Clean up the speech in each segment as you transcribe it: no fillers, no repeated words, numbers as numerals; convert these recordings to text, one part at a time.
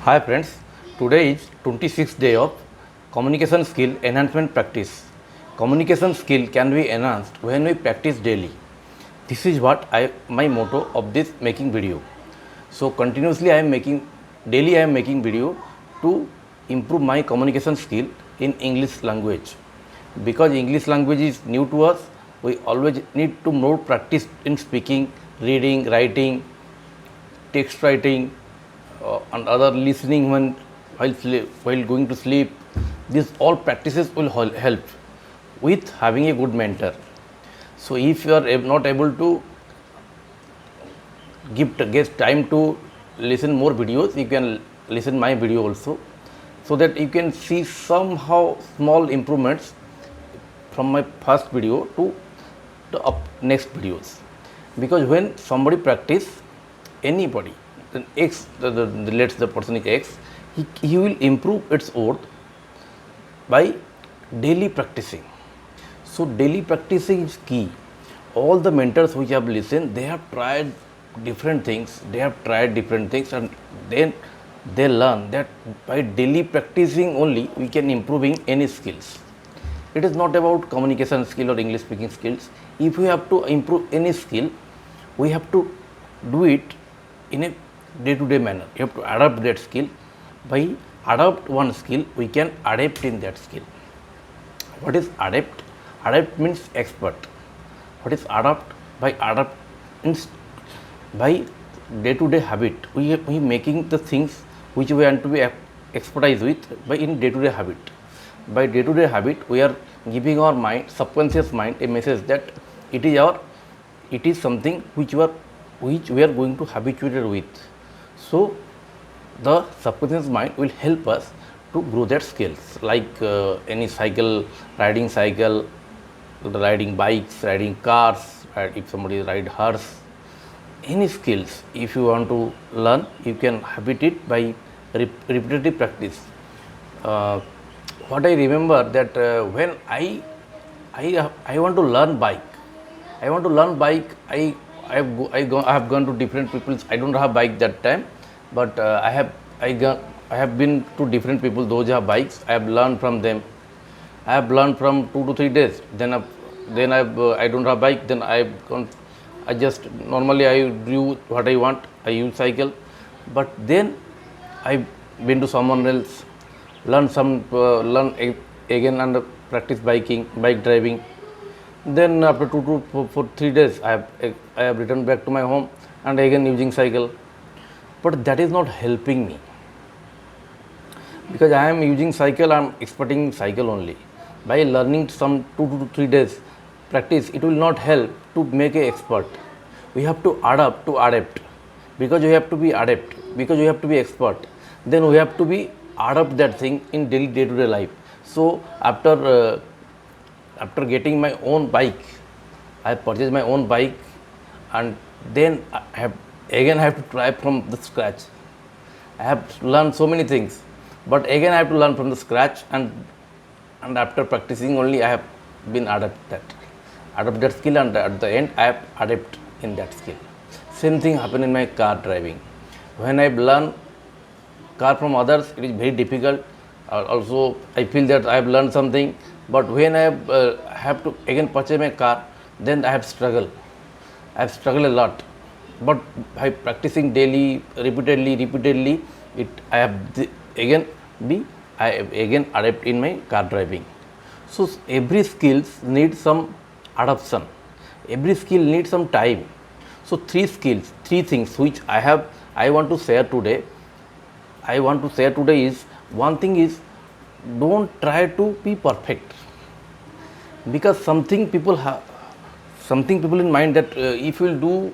Hi friends, today is 26th day of communication skill enhancement practice. Communication skill can be enhanced when we practice daily. This is what my motto of this making video. So continuously I am making video to improve my communication skill in English language. Because English language is new to us, we always need to more practice in speaking, reading, writing, text writing, and other listening while going to sleep. These all practices will help with having a good mentor. So if you are not able to get time to listen more videos, you can listen my video also, so that you can see somehow small improvements from my first video to the next videos. Because when somebody practice, anybody, then X, let's the person is X, he will improve its worth by daily practicing. So daily practicing is key. All the mentors which have listened, they have tried different things, and then they learn that by daily practicing only we can improving any skills. It is not about communication skill or English speaking skills. If we have to improve any skill, we have to do it in a day-to-day manner. You have to adapt that skill. By adapt one skill, we can adapt in that skill. What is adapt? Adapt means expert. What is adapt? By adapt means by day-to-day habit. We making the things which we want to be expertise with by in day-to-day habit. By day-to-day habit, we are giving our mind, subconscious mind, a message that it is something which we are going to habituated with. So the subconscious mind will help us to grow that skills, like any riding bikes, riding cars, if somebody ride horse, any skills. If you want to learn, you can habit it by repetitive practice. What I remember that when I want to learn bike, I have gone to different people's. I don't have bike that time, but I have been to different people. Those who have bikes, I have learned from them. I have learned from 2 to 3 days. I don't have bike. Then I just normally I do what I want. I use cycle, but then I been to someone else, learn again and practice bike driving. Then after 2 to 3 days, I have returned back to my home and again using cycle. But that is not helping me, because I am using cycle. I am experting cycle only. By learning some 2 to 3 days practice, it will not help to make an expert. We have to adapt because you have to be adept, because you have to be expert. Then we have to be adapt that thing in daily day-to-day life. So after getting my own bike, I purchased my own bike, and then I have to try from the scratch. I have learned so many things, but again I have to learn from the scratch, and after practicing only I have been adapt that skill, and at the end I have adapt in that skill. Same thing happened in my car driving. When I learn car from others, it is very difficult. Also, I feel that I have learned something, but when I have to again purchase my car, then I have struggled. I have struggled a lot. But by practicing daily, repeatedly, I again adapt in my car driving. So every skills needs some adoption. Every skill needs some time. So three things which I want to share today. Is one thing is, don't try to be perfect, because something people in mind that if you do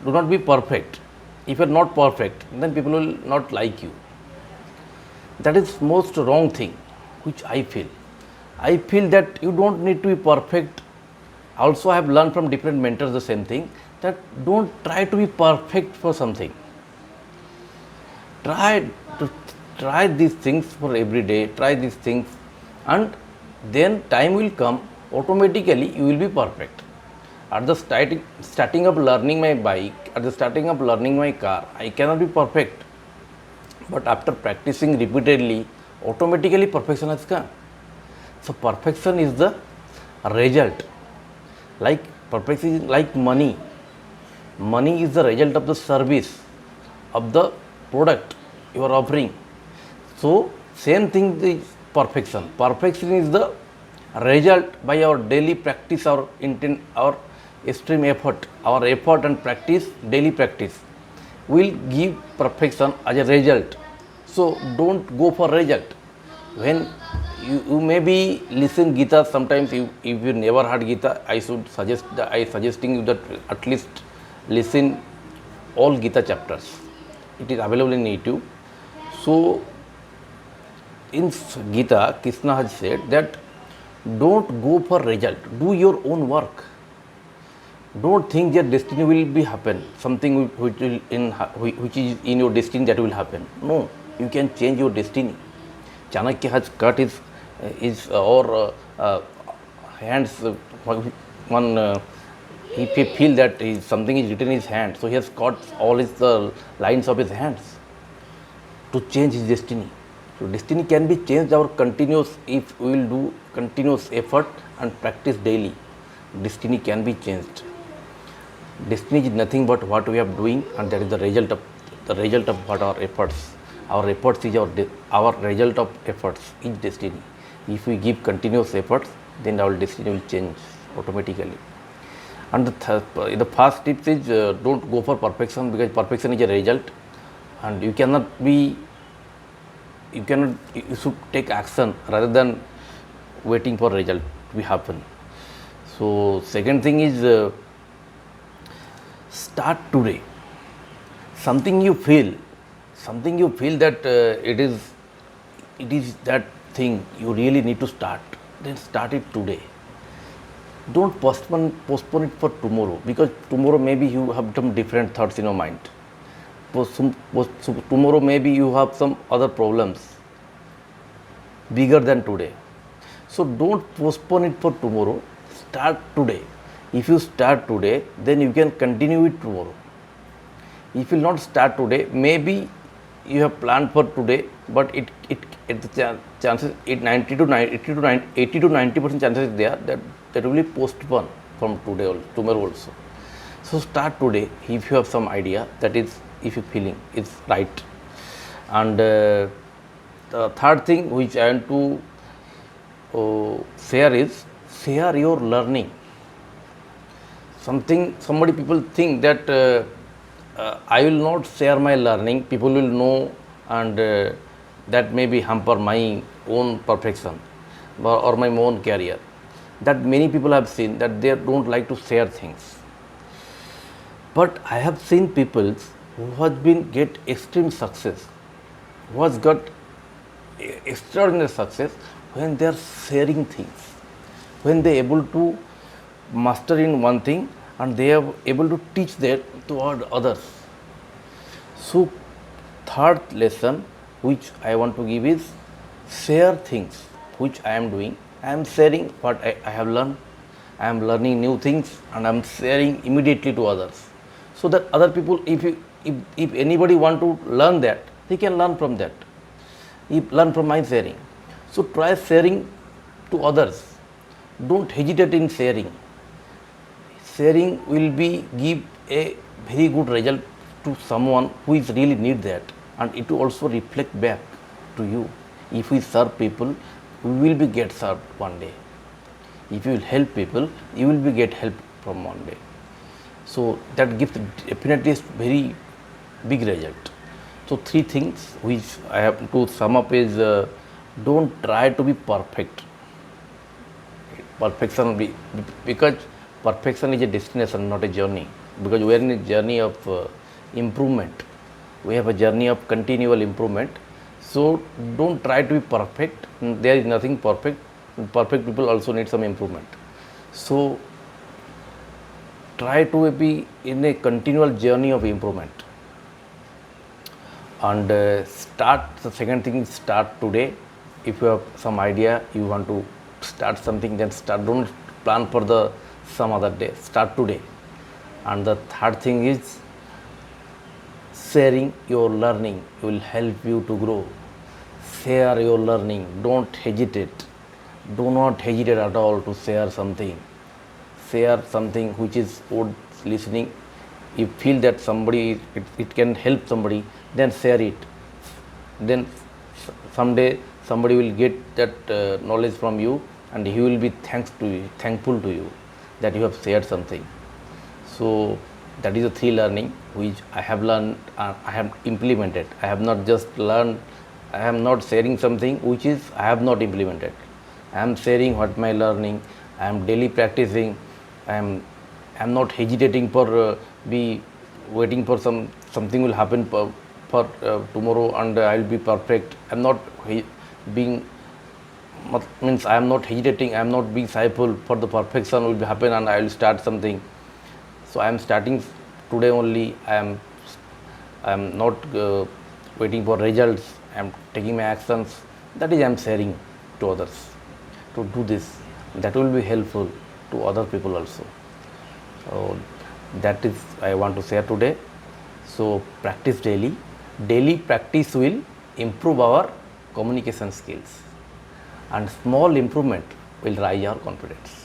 not be perfect. If you are not perfect, then people will not like you. That is most wrong thing which I feel. I feel that you don't need to be perfect. Also, I have learned from different mentors the same thing, that don't try to be perfect for something. Try these things for every day. Try these things, and then time will come. Automatically, you will be perfect. At the starting of learning my bike, at the starting of learning my car, I cannot be perfect. but after practicing repeatedly, automatically perfection has come. So perfection is the result. Like perfection is like money. Money is the result of the service of the product you are offering. So same thing is perfection. Perfection is the result by our daily practice, our intent, our extreme effort, our effort and practice, daily practice will give perfection as a result. So don't go for result. When you maybe listen Gita sometimes, if you never heard Gita, I suggesting you that at least listen all Gita chapters. It is available in YouTube. So in Gita, Krishna has said that don't go for result, do your own work. Don't think that destiny will be happen, something which is in your destiny that will happen. No, you can change your destiny. Chanakya has cut his hands. One if he feel that something is written in his hand, so he has cut all his lines of his hands to change his destiny. So destiny can be changed our continuous, if we will do continuous effort and practice daily. Destiny can be changed. Destiny is nothing but what we are doing, and that is the result of what our efforts. Our efforts is our result of efforts is destiny. If we give continuous efforts, then our destiny will change automatically. And the first tip is don't go for perfection, because perfection is a result, and you should take action rather than waiting for result to happen. So second thing is start today. Something you feel that it is that thing you really need to start, then start it today. Don't postpone it for tomorrow, because tomorrow maybe you have some different thoughts in your mind. Tomorrow maybe you have some other problems bigger than today. So don't postpone it for tomorrow, start today. If you start today, then you can continue it tomorrow. If you will not start today, maybe you have planned for today, but the chances 80 to 90% chances is there that will be postponed from today or tomorrow also. So start today if you have some idea, that is, if you feeling is right. And the third thing which I want to share is share your learning. Somebody people think that I will not share my learning, people will know, and that may be hamper my own perfection or my own career. That many people have seen that they don't like to share things. But I have seen people who has been get extreme success, who has got extraordinary success when they are sharing things, when they are able to master in one thing and they are able to teach that to others. So third lesson which I want to give is share things which I am doing. I am sharing what I have learned. I am learning new things and I am sharing immediately to others, so that other people, if anybody want to learn that, they can learn from that. Learn from my sharing. So try sharing to others. Don't hesitate in sharing. Sharing will give a very good result to someone who is really need that, and it will also reflect back to you. If we serve people, we will be get served one day. If you will help people, you will be get help from one day. So that gives definitely a very big result. So three things which I have to sum up is don't try to be perfect. Because perfection is a destination, not a journey. Because we are in a journey of improvement. We have a journey of continual improvement. So don't try to be perfect. There is nothing perfect. Perfect people also need some improvement. So try to be in a continual journey of improvement. And start, the second thing is start today. If you have some idea, you want to start something, then start. Don't plan for some other day. Start today. And the third thing is sharing your learning will help you to grow. Share your learning, don't hesitate, do not hesitate at all to share something. Share something which is worth listening. You feel that somebody, it can help somebody, then share it. Then someday somebody will get that knowledge from you, and he will be thankful to you that you have shared something. So that is the three learning which I have learned and I have implemented. I have not just learned, I am not sharing something which is I have not implemented. I am sharing what my learning, I am daily practicing, I am not hesitating for be waiting for something will happen for tomorrow and I will be perfect. I am not being means I am not hesitating, I am not being shyful for the perfection will be happen and I will start something. So I am starting today only. I am not waiting for results. I am taking my actions. That is I am sharing to others to do this. That will be helpful to other people also. So that is I want to share today. So practice daily. Daily practice will improve our communication skills, and small improvement will raise our confidence.